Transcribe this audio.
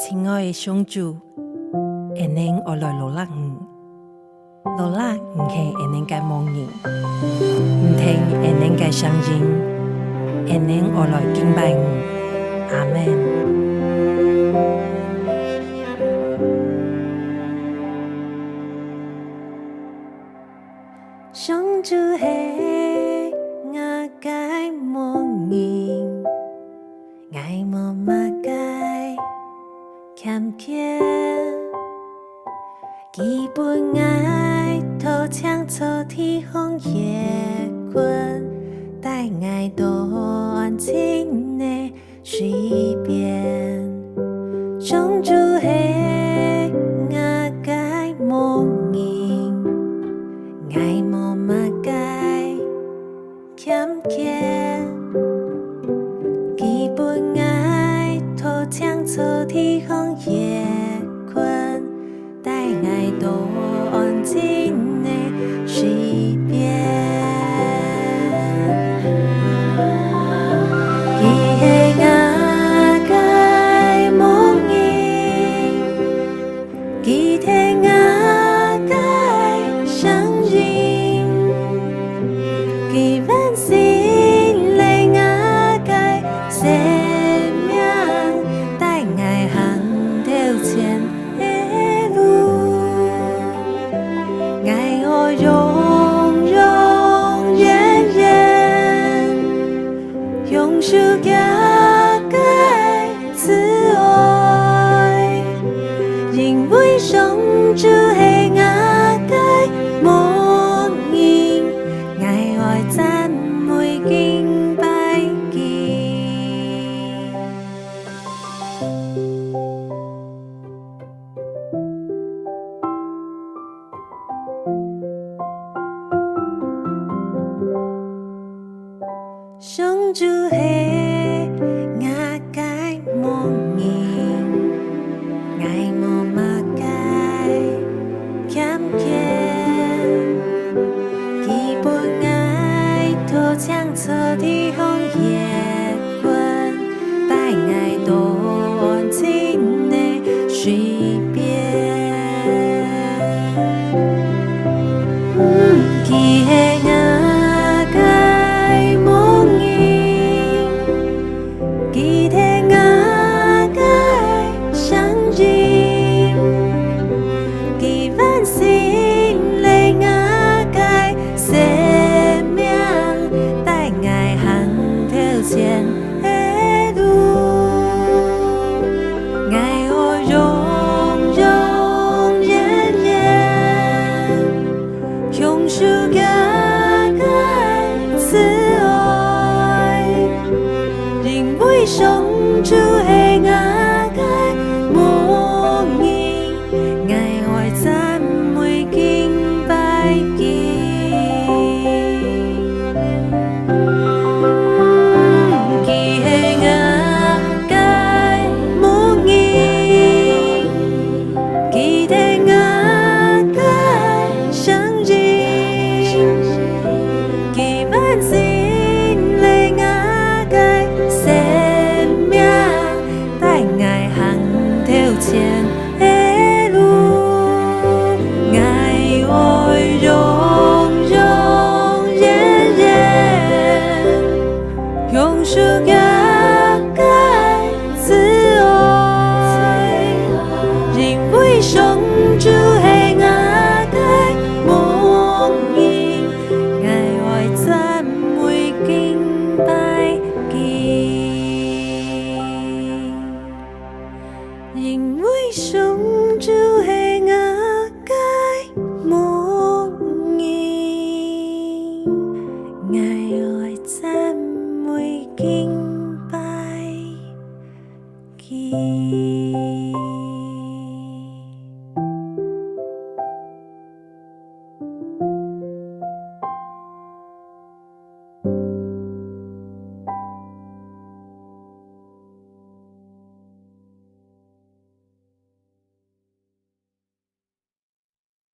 亲爱的上主，恩能我来努力努力唔係恩能嘅夢言，唔聽恩能嘅聲音，恩能我來敬拜阿們。上主係我嘅夢言，愛無馬嘅欠缺，基本愛頭搶錯地方夜困，帶愛多安靜的水邊，上主係我嘅夢言，愛無馬嘅欠缺，基本愛頭搶錯地方夜困，帶愛多安靜的水邊。上主係我嘅夢言，愛無馬嘅欠缺，基本愛頭搶錯地方夜困，帶愛多安靜的水邊。上主係我嘅夢言，愛讚美敬拜佢。佢係我嘅夢言，佢係我嘅聲音，佢萬心嚟我嘅生命。愛行頭前的路，愛永永遠遠，永屬嘅。